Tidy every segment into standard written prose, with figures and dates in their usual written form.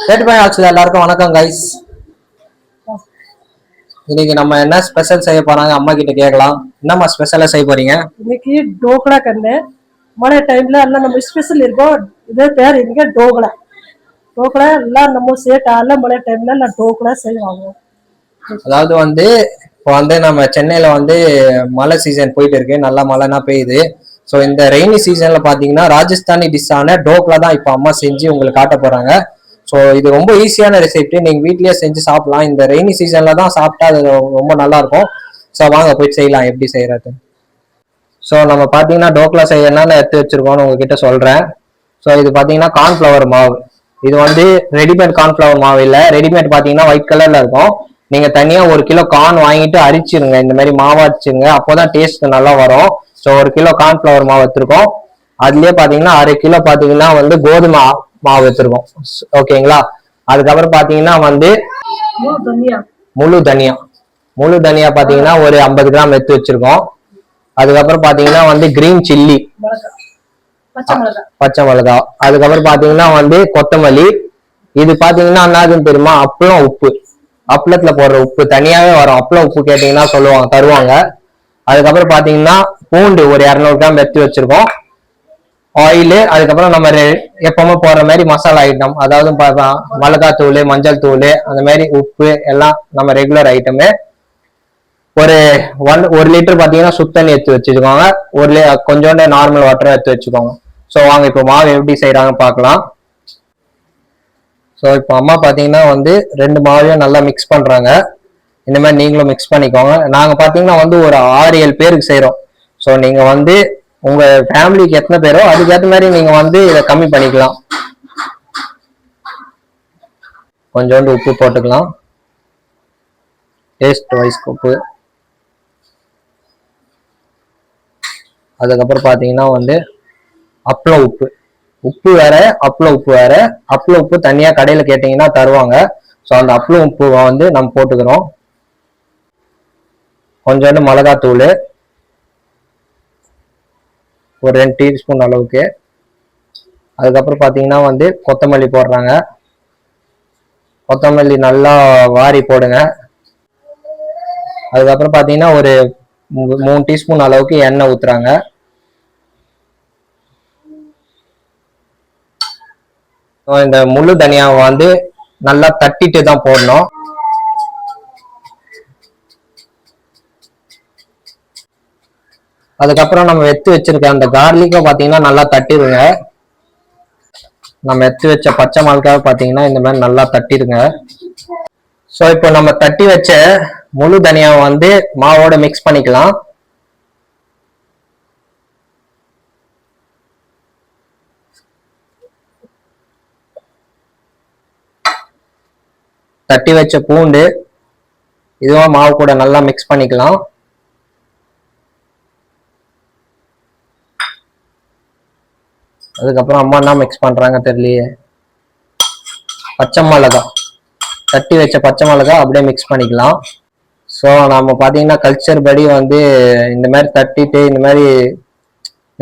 எல்லாருக்கும் வணக்கம் கைஸ். இன்னைக்கு நம்ம என்ன ஸ்பெஷல் செய்ய போறாங்க அம்மா கிட்ட கேட்கலாம். என்னம்மா ஸ்பெஷலா செய்ய போறீங்க? இன்னைக்கு டோக்லா கண்ணு மழை டைம்ல எல்லாம் நம்ம ஸ்பெஷல் இருக்கும். இதே பேர் இங்க டோக்லா எல்லாம் நம்ம சேட்டால மழை டைம்ல எல்லாம் டோக்லா செய்வாங்க. அதாவது இப்போ நம்ம சென்னையில மழை சீசன் போயிட்டு இருக்கு, நல்லா மழைனா பெய்யுது. ஸோ இந்த ரெய்னி சீசன்ல பாத்தீங்கன்னா ராஜஸ்தானி டிஷ்ஷான டோக்லா தான் இப்போ அம்மா செஞ்சு உங்களுக்கு காட்ட போறாங்க. ஸோ இது ரொம்ப ஈஸியான ரெசிபி, நீங்க வீட்லயே செஞ்சு சாப்பிடலாம். இந்த ரெய்னி சீசன்ல தான் சாப்பிட்டா அது ரொம்ப நல்லா இருக்கும். ஸோ வாங்க போய் செய்யலாம் எப்படி செய்யறது. ஸோ நம்ம பாத்தீங்கன்னா டோக்லா செய்யணும்னு எடுத்து வச்சிருக்கோம்னு உங்ககிட்ட சொல்றேன். ஸோ இது பாத்தீங்கன்னா கார்ன்ஃபிளவர் மாவு. இது ரெடிமேட் கார்ன்ஃபிளவர் மாவு இல்லை, ரெடிமேட் பாத்தீங்கன்னா ஒயிட் கலர்ல இருக்கும். நீங்க தனியா 1 கிலோ கார்ன் வாங்கிட்டு அரிச்சிருங்க, இந்த மாதிரி மாவு அரிச்சிருங்க, அப்போதான் டேஸ்ட் நல்லா வரும். ஸோ 1 கிலோ கார்ன்ஃபிளவர் மாவு எடுத்திருக்கோம். அதுலயே பாத்தீங்கன்னா 1/2 கிலோ பாத்தீங்கன்னா கோதுமை மாவு வச்சிருக்கோம். ஓகேங்களா. அதுக்கப்புறம் பாத்தீங்கன்னா முழு தனியா பாத்தீங்கன்னா ஒரு 50 கிராம் எடுத்து வச்சிருக்கோம். அதுக்கப்புறம் பாத்தீங்கன்னா கிரீன் சில்லி, பச்சை மிளகா. அதுக்கப்புறம் பாத்தீங்கன்னா கொத்தமல்லி. இது பாத்தீங்கன்னா என்னதுன்னு தெரியுமா? அப்பளம் உப்பு, அப்பளத்துல போடுற உப்பு தனியாவே வரும். அப்பளம் உப்பு கேட்டீங்கன்னா சொல்லுவாங்க, தருவாங்க. அதுக்கப்புறம் பாத்தீங்கன்னா பூண்டு ஒரு 200 கிராம் எடுத்து வச்சிருக்கோம். ஆயிலு, அதுக்கப்புறம் நம்ம எப்பவுமே போடுற மாதிரி மசாலா ஐட்டம், அதாவது மிளகாத்தூள், மஞ்சள் தூள், அந்த மாதிரி உப்பு எல்லாம் நம்ம ரெகுலர் ஐட்டமு. ஒரு 1 லிட்டர் பாத்தீங்கன்னா சுத்தண்ணி எடுத்து வச்சுக்கோங்க. கொஞ்சோண்டு நார்மல் வாட்டர் எடுத்து வச்சுக்கோங்க. ஸோ வாங்க இப்போ மாவு எப்படி செய்யறாங்கன்னு பார்க்கலாம். ஸோ இப்போ அம்மா பாத்தீங்கன்னா 2 மாவையும் நல்லா மிக்ஸ் பண்றாங்க. இந்த மாதிரி நீங்களும் மிக்ஸ் பண்ணிக்கோங்க. நாங்க பாத்தீங்கன்னா ஒரு 6-7 பேருக்கு செய்யறோம். ஸோ நீங்க உங்க ஃபேமிலிக்கு எத்தனை பேரோ அதுக்கேற்ற மாதிரி நீங்க இதை கம்மி பண்ணிக்கலாம். கொஞ்சோண்டு உப்பு போட்டுக்கலாம், டேஸ்ட் வைஸ் உப்பு. அதுக்கப்புறம் பாத்தீங்கன்னா அப்பளம் உப்பு வேற, அப்பளம் உப்பு வேற. அப்பளம் உப்பு தனியா கடையில கேட்டீங்கன்னா தருவாங்க. ஸோ அந்த அப்பளம் உப்பு நம்ம போட்டுக்கிறோம். கொஞ்சோண்டு மிளகாத்தூள் ஒரு 2 டீஸ்பூன் அளவுக்கு. அதுக்கப்புறம் பாத்தீங்கன்னா கொத்தமல்லி போடுறாங்க. கொத்தமல்லி நல்லா வாரி போடுங்க. அதுக்கப்புறம் பாத்தீங்கன்னா ஒரு 3 டீஸ்பூன் அளவுக்கு எண்ணெய் ஊத்துறாங்க. இந்த முழு தனியாவை நல்லா தட்டிட்டு தான் போடணும். அதுக்கப்புறம் நம்ம எடுத்து வச்சிருக்க அந்த கார்லிக்கை பாத்தீங்கன்னா நல்லா தட்டிடுங்க. நம்ம எடுத்து வச்ச பச்சை மிளகாவை பாத்தீங்கன்னா இந்த மாதிரி நல்லா தட்டிடுங்க. ஸோ இப்போ நம்ம தட்டி வச்ச முழு தனியாவை மாவோட மிக்ஸ் பண்ணிக்கலாம். தட்டி வச்ச பூண்டு இதுவும் மாவு கூட நல்லா மிக்ஸ் பண்ணிக்கலாம். அதுக்கப்புறம் அம்மா என்ன மிக்ஸ் பண்றாங்க தெரியலையே, பச்சை மிளகா, தட்டி வச்ச பச்சை மிளகா அப்படியே மிக்ஸ் பண்ணிக்கலாம். ஸோ நம்ம பாத்தீங்கன்னா கல்ச்சர் படி இந்த மாதிரி தட்டிட்டு இந்த மாதிரி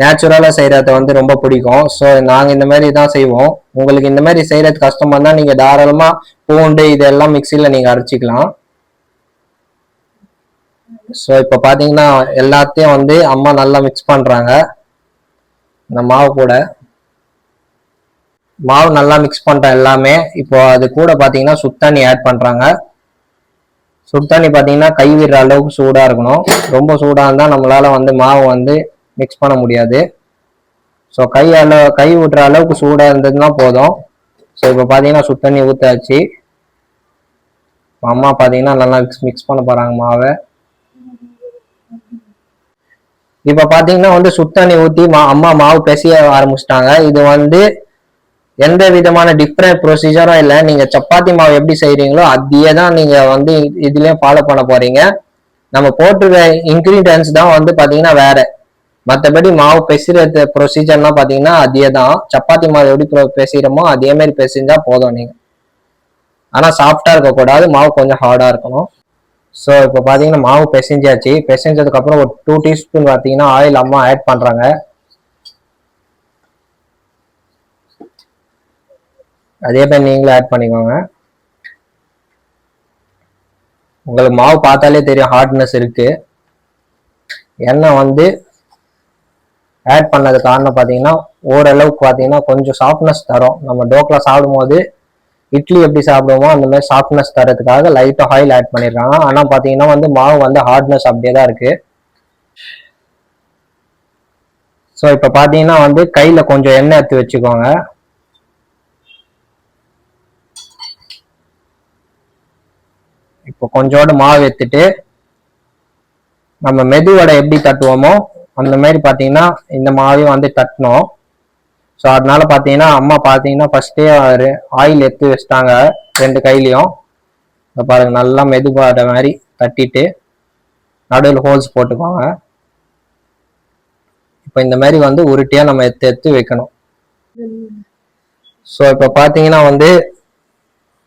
நேச்சுரலா செய்யறத ரொம்ப பிடிக்கும். ஸோ நாங்க இந்த மாதிரி தான் செய்வோம். உங்களுக்கு இந்த மாதிரி செய்யறது கஷ்டமா தான் நீங்க தாராளமா பூண்டு இதெல்லாம் மிக்சியில நீங்க அரைச்சிக்கலாம். ஸோ இப்போ பாத்தீங்கன்னா எல்லாத்தையும் அம்மா நல்லா மிக்ஸ் பண்றாங்க. இந்த மாவு கூட மாவு நல்லா மிக்ஸ் பண்றேன் எல்லாமே. இப்போ அது கூட பாத்தீங்கன்னா சுத்தண்ணி ஆட் பண்றாங்க. சுத்தண்ணி பாத்தீங்கன்னா கை விடுற அளவுக்கு சூடா இருக்கணும். ரொம்ப சூடா இருந்தா நம்மளால மாவு மிக்ஸ் பண்ண முடியாது. ஸோ கை விடுற அளவுக்கு சூடா இருந்ததுன்னா போதும். ஸோ இப்போ பாத்தீங்கன்னா சுத்தண்ணி ஊத்தாச்சு. அம்மா பாத்தீங்கன்னா நல்லா மிக்ஸ் பண்ண போறாங்க மாவை. இப்ப பாத்தீங்கன்னா சுத்தண்ணி ஊத்தி அம்மா மாவு பிசைய ஆரம்பிச்சிட்டாங்க. இது எந்த விதமான டிஃப்ரெண்ட் ப்ரொசீஜரும் இல்லை. நீங்க சப்பாத்தி மாவு எப்படி செய்யறீங்களோ அதையே தான் நீங்க இதுலயும் ஃபாலோ பண்ண போறீங்க. நம்ம போட்டுருக்க இன்கிரீடியன்ஸ் தான் பாத்தீங்கன்னா வேற. மற்றபடி மாவு பிசைறது ப்ரொசீஜர்லாம் பாத்தீங்கன்னா அதே தான். சப்பாத்தி மாவு எப்படி பிசைறோமோ அதே மாதிரி பிசைஞ்சா போதும் நீங்க. ஆனா சாஃப்டா இருக்கக்கூடாது, மாவு கொஞ்சம் ஹார்டா இருக்கணும். ஸோ இப்போ பாத்தீங்கன்னா மாவு பிசைஞ்சாச்சு. பிசைஞ்சதுக்கு அப்புறம் ஒரு 2 டீஸ்பூன் பாத்தீங்கன்னா ஆயில் அம்மா ஆட் பண்றாங்க. அதே மாதிரி நீங்களும் ஆட் பண்ணிக்கோங்க. உங்களுக்கு மாவு பார்த்தாலே தெரியும் ஹார்ட்னஸ் இருக்கு. எண்ணெய் வந்து ஆட் பண்ணது காரணம் பார்த்தீங்கன்னா ஓரளவுக்கு பார்த்தீங்கன்னா கொஞ்சம் சாஃப்ட்னஸ் தரும். நம்ம டோக்லா சாப்பிடும் போது இட்லி எப்படி சாப்பிடுவோமோ அந்த மாதிரி சாஃப்ட்னஸ் தரதுக்காக லைட்டாக ஆயில் ஆட் பண்ணியிருக்காங்க. ஆனால் பார்த்தீங்கன்னா வந்து மாவு வந்து ஹார்ட்னஸ் அப்படியே தான் இருக்கு. ஸோ இப்போ பார்த்தீங்கன்னா வந்து கையில் கொஞ்சம் எண்ணெய் எடுத்து வச்சுக்கோங்க. இப்போ கொஞ்சோண்டு மாவு எடுத்துட்டு நம்ம மெது வடை எப்படி தட்டுவோமோ அந்த மாதிரி பார்த்தீங்கன்னா இந்த மாவையும் வந்து தட்டணும். ஸோ அதனால பார்த்தீங்கன்னா அம்மா பார்த்தீங்கன்னா ஃபர்ஸ்டே ஆயில் எடுத்து வச்சிட்டாங்க 2 கையிலையும். இப்போ பாருங்க நல்லா மெது வடை மாதிரி தட்டிட்டு நடுவில் ஹோல்ஸ் போட்டுக்கோங்க. இப்போ இந்த மாதிரி வந்து உருட்டியாக நம்ம எடுத்து எடுத்து வைக்கணும். ஸோ இப்போ பார்த்தீங்கன்னா வந்து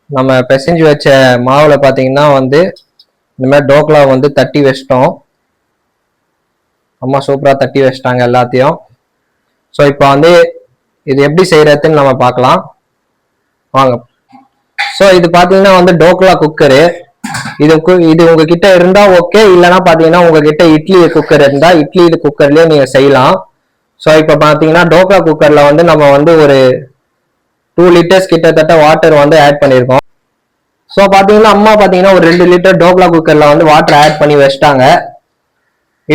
நம்ம பிசைஞ்சு வச்ச மாவுல பார்த்தீங்கன்னா வந்து இந்த மாதிரி டோக்லா வந்து தட்டி வச்சிட்டோம். அம்மா சூப்பராக தட்டி வச்சிட்டாங்க எல்லாத்தையும். ஸோ இப்போ வந்து இது எப்படி செய்யறதுன்னு நம்ம பார்க்கலாம் வாங்க. ஸோ இது பார்த்தீங்கன்னா வந்து டோக்லா குக்கரு. இது உங்ககிட்ட இருந்தா ஓகே, இல்லைன்னா பார்த்தீங்கன்னா உங்ககிட்ட இட்லி குக்கர் இருந்தா இட்லி குக்கர்லயே நீங்க செய்யலாம். ஸோ இப்போ பார்த்தீங்கன்னா டோக்லா குக்கர்ல வந்து நம்ம வந்து ஒரு 2 லிட்டர்ஸ் கிட்டத்தட்ட வாட்டர் வந்து ஆட் பண்ணியிருக்கோம். ஸோ பார்த்தீங்கன்னா அம்மா பார்த்தீங்கன்னா ஒரு 2 லிட்டர் டோக்லா குக்கர்ல வந்து வாட்டர் ஆட் பண்ணி வச்சிட்டாங்க.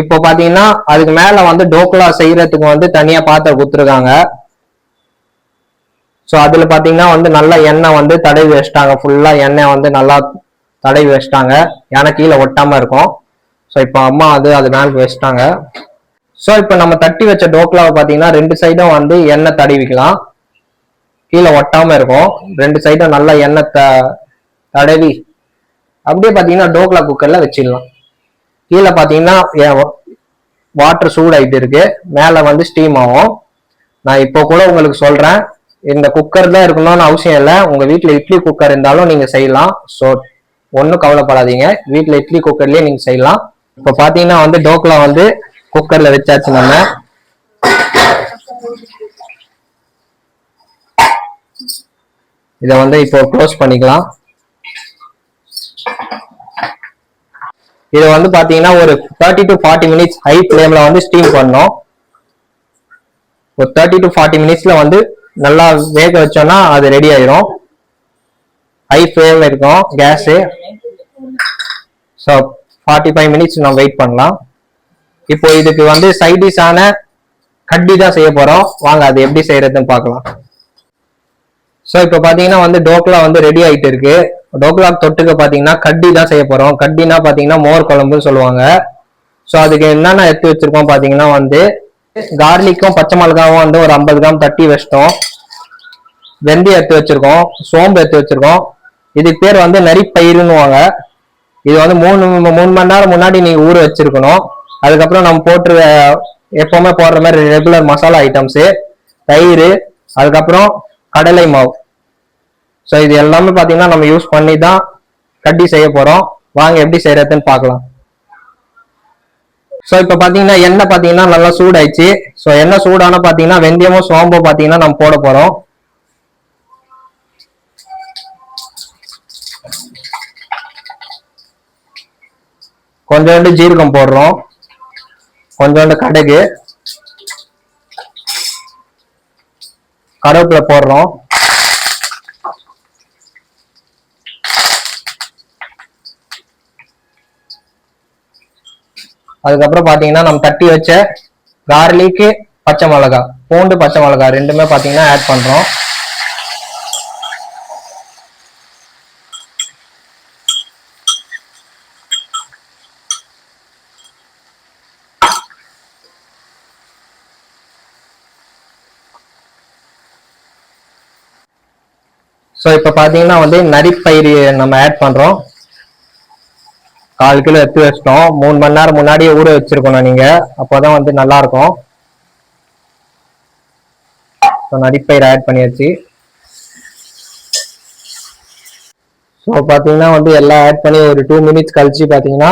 இப்போ பார்த்தீங்கன்னா அதுக்கு மேல வந்து டோக்லா செய்யறதுக்கு வந்து தனியா பாத்திரம் கொடுத்துருக்காங்க. ஸோ அதுல பார்த்தீங்கன்னா வந்து நல்லா எண்ணெய் வந்து தடவி வச்சிட்டாங்க. ஃபுல்லா எண்ணெய் வந்து நல்லா தடவி வச்சிட்டாங்க, ஏன்னா கீழே ஒட்டாம இருக்கும். ஸோ இப்போ அம்மா அது மேலே வச்சிட்டாங்க. ஸோ இப்போ நம்ம தட்டி வச்ச டோக்லாவை பார்த்தீங்கன்னா 2 சைடும் வந்து எண்ணெய் தடவிக்கலாம், கீழே ஒட்டாம இருக்கும். 2 சைடும் நல்லா எண்ணெய் தடவி அப்படியே பார்த்தீங்கன்னா டோக்லா குக்கர்ல வச்சிடலாம். கீழே பார்த்தீங்கன்னா வாட்டர் சூடாயிட்டு இருக்கு, மேலே வந்து ஸ்டீம் ஆகும். நான் இப்போ கூட உங்களுக்கு சொல்றேன், இந்த குக்கர் தான் இருக்கணும்னு அவசியம் இல்லை. உங்க வீட்டில் இட்லி குக்கர் இருந்தாலும் நீங்க செய்யலாம். ஸோ ஒன்றும் கவலைப்படாதீங்க, வீட்டில் இட்லி குக்கர்லயே நீங்க செய்யலாம். இப்போ பார்த்தீங்கன்னா வந்து டோக்லா வந்து குக்கர்ல வச்சாச்சு. நம்ம இதை வந்து இப்போ க்ளோஸ் பண்ணிக்கலாம். இதை வந்து பாத்தீங்கன்னா ஒரு 30 to 40 மினிட்ஸ் ஹை ஃபிளேம்ல வந்து ஸ்டீம் பண்ணணும். ஒரு 30 to 40 மினிட்ஸ்ல வந்து நல்லா வேக வச்சோம்னா அது ரெடி ஆயிரும். ஹை ஃபிளேம்ல இருக்கும் கேஸு. ஸோ 45 மினிட்ஸ் நம்ம வெயிட் பண்ணலாம். இப்போ இதுக்கு வந்து சைடிஷான கட்டி தான் செய்ய போறோம். வாங்க அது எப்படி செய்யறதுன்னு பார்க்கலாம். ஸோ இப்போ பார்த்தீங்கன்னா வந்து டோக்லா வந்து ரெடி ஆகிட்டு இருக்கு. டோக்லா தொட்டுக்க பார்த்தீங்கன்னா கட்டி தான் செய்ய போகிறோம். கட்டினா பார்த்தீங்கன்னா மோர் குழம்புன்னு சொல்லுவாங்க. ஸோ அதுக்கு என்னென்ன எடுத்து வச்சிருக்கோம் பார்த்தீங்கன்னா வந்து கார்லிக்கும் பச்சை மிளகாவும் வந்து ஒரு 50 கிராம் தட்டி வச்சிட்டோம். வெந்தயம் எடுத்து வச்சிருக்கோம், சோம்பு எடுத்து வச்சிருக்கோம். இதுக்கு பேர் வந்து நரிப்பயிருன்னுவாங்க. இது வந்து 3 மணி நேரம் முன்னாடி நீங்க ஊற வச்சிருக்கணும். அதுக்கப்புறம் நம்ம போட்டு எப்பவுமே போடுற மாதிரி ரெகுலர் மசாலா ஐட்டம்ஸு, தயிர், அதுக்கப்புறம் கடலை மாவு. ஸோ இது எல்லாமே பார்த்தீங்கன்னா நம்ம யூஸ் பண்ணி தான் கட்டி செய்ய போறோம். வாங்க எப்படி செய்யறதுன்னு பார்க்கலாம். ஸோ இப்போ பார்த்தீங்கன்னா எண்ணெய் பார்த்தீங்கன்னா நல்லா சூடாயிடுச்சு. ஸோ எண்ணெய் சூடான பார்த்தீங்கன்னா வெந்தயமும் சோம்பும் பார்த்தீங்கன்னா நம்ம போட போறோம். கொஞ்சோண்டு ஜீரகம் போடுறோம், கொஞ்சோண்டு கடுகு, கருவேப்பிலை போடுறோம். அதுக்கப்புறம் பாத்தீங்கன்னா நம்ம தட்டி வச்ச கார்லிக்கு, பச்சை மிளகா, பூண்டு, பச்சை மிளகா ரெண்டுமே பாத்தீங்கன்னா ஆட் பண்றோம். ஸோ இப்போ பார்த்தீங்கன்னா வந்து நரிப்பயிறு நம்ம ஆட் பண்ணுறோம். 1/4 கிலோ எடுத்து வச்சிட்டோம். 3 மணி நேரம் முன்னாடியே ஊற வச்சிருக்கணும் நீங்க, அப்போதான் வந்து நல்லா இருக்கும். ஸோ நரிப்பயிறு ஆட் பண்ணியாச்சு. ஸோ பார்த்தீங்கன்னா வந்து எல்லாம் ஆட் பண்ணி ஒரு 2 மினிட்ஸ் கழிச்சு பார்த்தீங்கன்னா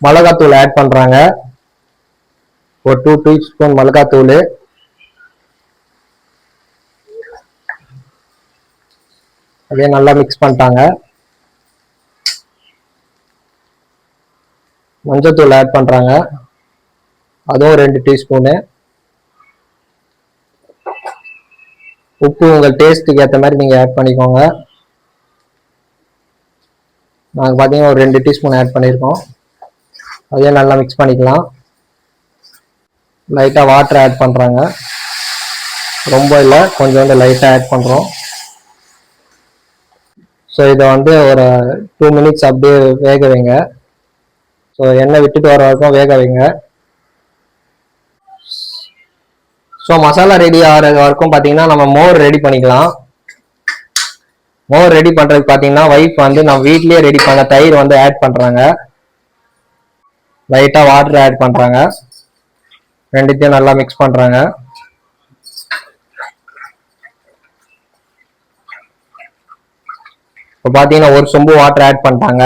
மிளகாத்தூள் ஆட் பண்ணுறாங்க. ஒரு 2 டீஸ்பூன் மிளகாத்தூள், அதே நல்லா மிக்ஸ் பண்ணிட்டாங்க. மஞ்சத்தூள் ஆட் பண்றாங்க, அதுவும் 2 டீஸ்பூனு. உப்பு உங்கள் டேஸ்ட்டுக்கு ஏற்ற மாதிரி நீங்க ஆட் பண்ணிக்கோங்க. நாங்கள் பார்த்தீங்கன்னா ஒரு 2 டீஸ்பூன் ஆட் பண்ணியிருக்கோம். அதே நல்லா மிக்ஸ் பண்ணிக்கலாம். லைட்டாக வாட்டர் ஆட் பண்ணுறாங்க, ரொம்ப இல்லை, கொஞ்சோண்டு லைட்டாக ஆட் பண்ணுறோம். ஸோ இதை வந்து ஒரு 2 மினிட்ஸ் அப்படியே வேக வைங்க. ஸோ எண்ணெய் விட்டுட்டு வர வரைக்கும் வேக வைங்க. ஸோ மசாலா ரெடி ஆகிற வரைக்கும் பார்த்தீங்கன்னா நம்ம மோர் ரெடி பண்ணிக்கலாம். மோர் ரெடி பண்ணுறதுக்கு பார்த்தீங்கன்னா ஒய்ஃப் வந்து நம்ம வீட்லேயே ரெடி பண்ண தயிர் வந்து ஆட் பண்ணுறாங்க. லைட்டாக வாட்டர் ஆட் பண்ணுறாங்க, ரெண்டுத்தையும் நல்லா மிக்ஸ் பண்ணுறாங்க. இப்போ பார்த்தீங்கன்னா ஒரு சொம்பு வாட்டர் ஆட் பண்ணிட்டாங்க,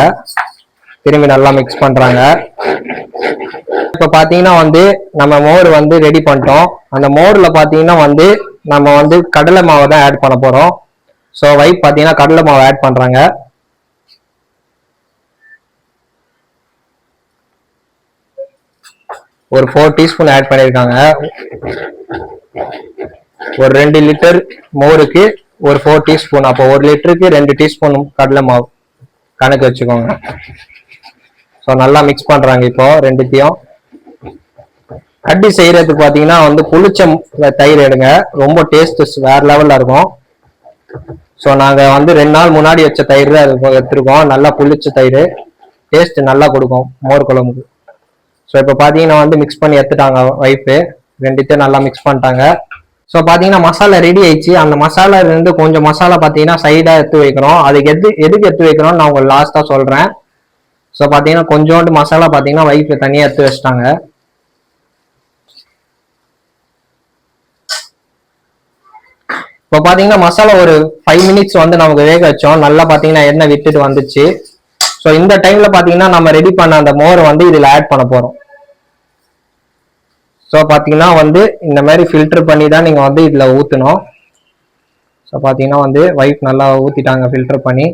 திரும்பி நல்லா மிக்ஸ் பண்ணுறாங்க. இப்போ பார்த்தீங்கன்னா வந்து நம்ம மோர் வந்து ரெடி பண்ணிட்டோம். அந்த மோரில் பார்த்தீங்கன்னா வந்து நம்ம வந்து கடலை மாவை தான் ஆட் பண்ண போகிறோம். ஸோ ஒய்ஃப் பார்த்தீங்கன்னா கடலை மாவு ஆட் பண்ணுறாங்க. ஒரு 4 டீஸ்பூன் ஆட் பண்ணியிருக்காங்க. ஒரு 2 லிட்டர் மோருக்கு ஒரு 4 டீஸ்பூன், அப்போ 1 லிட்டருக்கு 2 டீஸ்பூன் கடலை மாவு கணக்கு வச்சுக்கோங்க. ஸோ நல்லா மிக்ஸ் பண்ணுறாங்க. இப்போ ரெண்டுத்தையும் கட்டி செய்யறதுக்கு பார்த்தீங்கன்னா வந்து புளிச்ச தயிர் எடுங்க, ரொம்ப டேஸ்ட் வேற லெவலில் இருக்கும். ஸோ நாங்கள் வந்து 2 நாள் முன்னாடி வச்ச தயிர் அது எடுத்துருக்கோம். நல்லா புளிச்ச தயிர், டேஸ்ட் நல்லா கொடுக்கும் மோர் குழம்புக்கு. ஸோ இப்போ பார்த்தீங்கன்னா வந்து மிக்ஸ் பண்ணி எடுத்துட்டாங்க ஒய்ஃபு, ரெண்டுத்தையும் நல்லா மிக்ஸ் பண்ணிட்டாங்க. ஸோ பார்த்தீங்கன்னா மசாலா ரெடி ஆயிடுச்சு. அந்த மசாலா இருந்து கொஞ்சம் மசாலா பார்த்தீங்கன்னா சைடாக எடுத்து வைக்கிறோம். அதுக்கு எதுக்கு எடுத்து வைக்கிறோம்னு நான் உங்களுக்கு லாஸ்ட்டாக சொல்கிறேன். ஸோ பார்த்தீங்கன்னா கொஞ்சோண்டு மசாலா பார்த்தீங்கன்னா ஒய்ஃப் தனியாக எடுத்து வச்சிட்டாங்க. இப்போ பார்த்தீங்கன்னா மசாலா ஒரு 5 மினிட்ஸ் வந்து நமக்கு வேக வச்சோம். நல்லா பார்த்தீங்கன்னா எண்ணெய் விட்டுட்டு வந்துச்சு. ஸோ இந்த டைம்ல பார்த்தீங்கன்னா நம்ம ரெடி பண்ண அந்த மோரை வந்து இதில் ஆட் பண்ண போகிறோம். ஸோ பார்த்தீங்கன்னா வந்து இந்த மாதிரி ஃபில்டர் பண்ணி தான் நீங்கள் வந்து இதில் ஊற்றணும். ஸோ பார்த்தீங்கன்னா வந்து ஒய்ஃப் நல்லா ஊற்றிட்டாங்க ஃபில்டர் பண்ணி.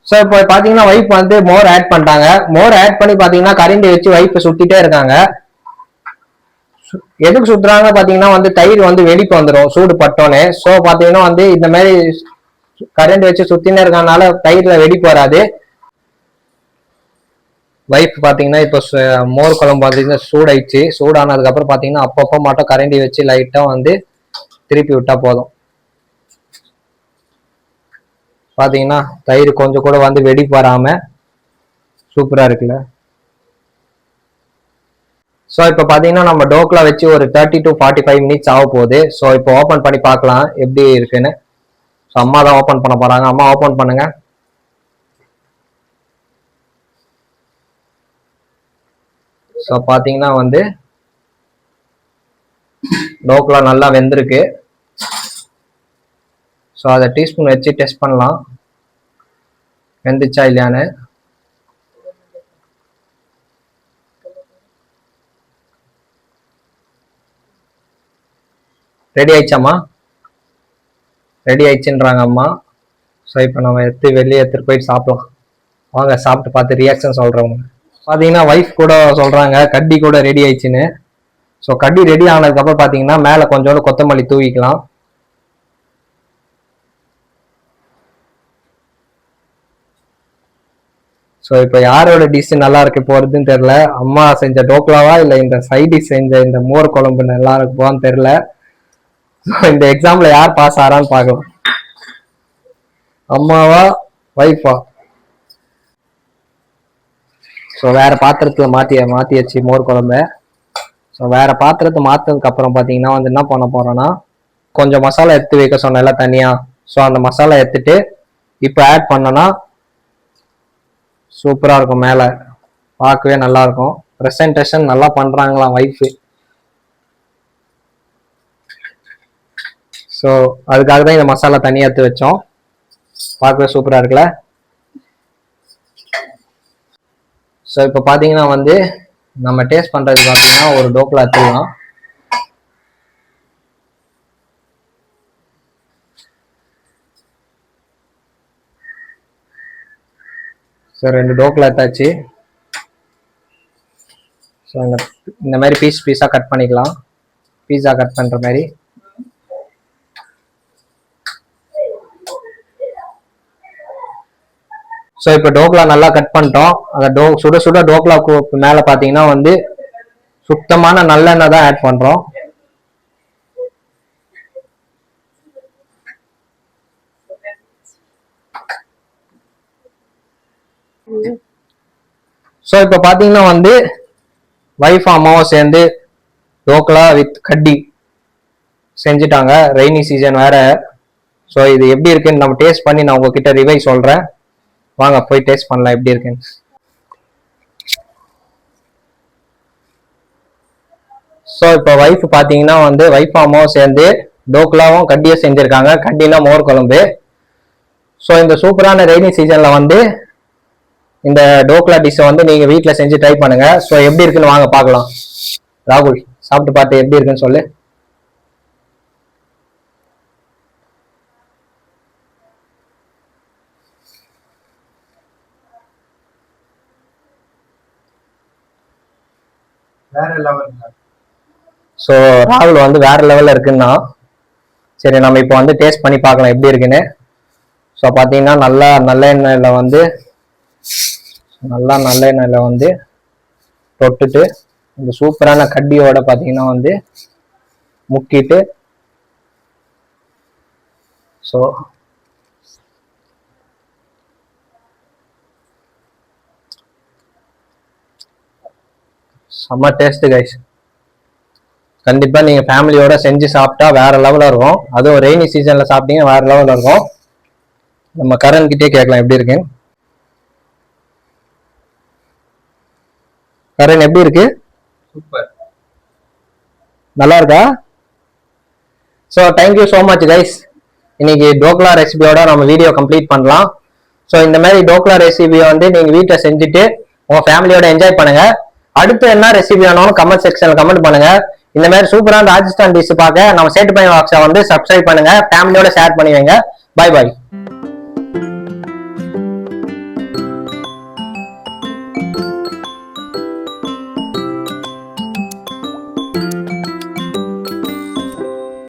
ஸோ இப்போ பார்த்தீங்கன்னா ஒய்ஃப் வந்து மோர் ஆட் பண்ணிட்டாங்க. மோர் ஆட் பண்ணி பார்த்தீங்கன்னா கரண்டி வச்சு ஒய்ஃப் சுத்திட்டே இருக்காங்க. எதுக்கு சுத்துறாங்க பார்த்தீங்கன்னா வந்து தயிர் வந்து வெடிப்பு வந்துடும் சூடு பட்டோன்னே. ஸோ பார்த்தீங்கன்னா வந்து இந்த மாதிரி கரண்ட் வச்சு சுத்தினே இருக்கனால தயிர்ல வெடிப்பு வராது. ஒய்ஃப் பார்த்தீங்கன்னா இப்போ மோர் குழம்பு பார்த்தீங்கன்னா சூடாயிடுச்சு. சூடானதுக்கு அப்புறம் பார்த்தீங்கன்னா அப்பப்போ மட்டும் கரண்டி வச்சு லைட்டா வந்து திருப்பி விட்டா போதும். பார்த்தீங்கன்னா தயிர் கொஞ்சம் கூட வந்து வெடிப்பு வராம சூப்பரா இருக்குல்ல. ஸோ இப்போ பார்த்தீங்கன்னா நம்ம டோக்லா வச்சு ஒரு 30 to 45 மினிட்ஸ் ஆக போகுது. ஸோ இப்போ ஓப்பன் பண்ணி பார்க்கலாம் எப்படி இருக்குன்னு. ஸோ அம்மா தான் ஓப்பன் பண்ண போறாங்க. அம்மா ஓப்பன் பண்ணுங்க. ஸோ பார்த்தீங்கன்னா வந்து டோக்லா நல்லா வெந்திருக்கு. ஸோ அதை டீஸ்பூன் வச்சு டெஸ்ட் பண்ணலாம் வெந்துச்சா இல்லையான்னு. ரெடி ஆயிடுச்சாம்மா? ரெடி ஆயிடுச்சுன்றாங்க அம்மா. ஸோ இப்போ நம்ம வெளியே எடுத்துட்டு போயிட்டு சாப்பிடலாம். வாங்க சாப்பிட்டு பார்த்து ரியாக்ஷன் சொல்றவங்க. பார்த்தீங்கன்னா ஒய்ஃப் கூட சொல்றாங்க கட்டி கூட ரெடி ஆயிடுச்சுன்னு. ஸோ கட்டி ரெடி ஆனதுக்கப்புறம் பார்த்தீங்கன்னா மேலே கொஞ்சோண்டு கொத்தமல்லி தூவிக்கலாம். ஸோ இப்போ யாரோட டிஷ் நல்லா இருக்கு போறதுன்னு தெரியல. அம்மா செஞ்ச டோக்லாவா இல்லை இந்த சைட் டிஷ் செஞ்ச இந்த மோர் குழம்பு நல்லா இருக்குவான்னு தெரியல. இந்த எக்ஸாம்ல யார் பாஸ் ஆறான்னு பார்க்கலாம். அம்மாவா ஒய்ஃபா? ஸோ வேற பாத்திரத்துல மாத்தியாச்சு மோர் குழம்ப. ஸோ வேற பாத்திரத்தை மாத்தினதுக்கு அப்புறம் பார்த்தீங்கன்னா வந்து என்ன பண்ண போறோம்னா கொஞ்சம் மசாலா எடுத்து வைக்க சொன்னல தனியா. ஸோ அந்த மசாலா எடுத்துட்டு இப்போ ஆட் பண்ணோன்னா சூப்பரா இருக்கும். மேல பார்க்கவே நல்லா இருக்கும். ப்ரெசன்டேஷன் நல்லா பண்றாங்களாம் ஒய்ஃப். ஸோ அதுக்காக தான் இந்த மசாலா தனியாக எடுத்து வச்சோம். பார்க்கவே சூப்பரா இருக்குல்ல. ஸோ இப்போ பார்த்தீங்கன்னா வந்து நம்ம டேஸ்ட் பண்றதுக்கு பார்த்தீங்கன்னா ஒரு டோக்லா எடுத்துக்கலாம். ஸோ 2 டோக்லா எடுத்தாச்சு. ஸோ இந்த மாதிரி பீஸாக கட் பண்ணிக்கலாம், பீஸா கட் பண்ணுற மாதிரி. ஸோ இப்போ டோக்லா நல்லா கட் பண்ணிட்டோம். அந்த சுட சுட டோக்லாக்கு மேலே பார்த்தீங்கன்னா வந்து சுத்தமான நல்லெண்ணெய் தான் ஆட் பண்ணுறோம். ஸோ இப்போ பார்த்தீங்கன்னா வந்து வைஃப் அம்மாவும் சேர்ந்து டோக்லா வித் கட்டி செஞ்சுட்டாங்க. ரெய்னி சீசன் வேற. ஸோ இது எப்படி இருக்குன்னு நம்ம டேஸ்ட் பண்ணி நான் உங்ககிட்ட ரிவை சொல்றேன். வாங்க போய் டேஸ்ட் பண்ணலாம் எப்படி இருக்குன்னு. ஸோ இப்போ வைஃப் பார்த்தீங்கன்னா வந்து வைஃப் அம்மாவும் சேர்ந்து டோக்லாவும் கட்டியும் செஞ்சிருக்காங்க. கட்டினா மோர் குழம்பு. ஸோ இந்த சூப்பரான ரெய்னி சீசன்ல வந்து இந்த டோக்லா டிஷ்ஷை வந்து நீங்க வீட்டில் செஞ்சு ட்ரை பண்ணுங்க. ஸோ எப்படி இருக்குன்னு வாங்க பார்க்கலாம். ராகுல் சாப்பிட்டு பார்த்து எப்படி இருக்குன்னு சொல்லு. வேற லெவல். ஸோ ராகுல் வந்து வேற லெவல்ல இருக்குன்னா சரி நம்ம இப்போ வந்து டேஸ்ட் பண்ணி பார்க்கலாம் எப்படி இருக்குன்னு. ஸோ பார்த்தீங்கன்னா நல்லெண்ணெயில் வந்து தொட்டுட்டு இந்த சூப்பரான கட்டியோட பார்த்தீங்கன்னா வந்து முக்கிட்டு ஸோ செம்ம டேஸ்ட் கைஸ். கண்டிப்பா நீங்க ஃபேமிலியோட செஞ்சு சாப்பிட்டா வேற லெவலில் இருக்கும். அதுவும் ரெய்னி சீசன்ல சாப்பிட்டீங்கன்னா வேற லெவலில் இருக்கும். நம்ம கரண் கிட்டே கேட்கலாம் எப்படி இருக்கு. கரண் எப்படி இருக்கு? சூப்பர், நல்லா இருக்கா? So thank you so much guys. இன்னைக்கு டோக்லா ரெசிபியோட நம்ம வீடியோ கம்ப்ளீட் பண்ணலாம். ஸோ இந்த மாதிரி டோக்லா ரெசிபியை வந்து நீங்க வீட்டில் செஞ்சுட்டு உங்க ஃபேமிலியோட என்ஜாய் பண்ணுங்க. அடுத்து என்ன ரெசிபி வேணும்னு கமெண்ட் செக்ஷன்ல கமெண்ட் பண்ணுங்க. இந்த மாதிரி சூப்பரான ராஜஸ்தான் டிஷ் பார்க்க நம்ம சேட்டு பை வாக்ஸை வந்து சப்ஸ்கிரைப் பண்ணுங்க, ஃபேமிலியோட ஷேர் பண்ணி வைங்க. Bye bye.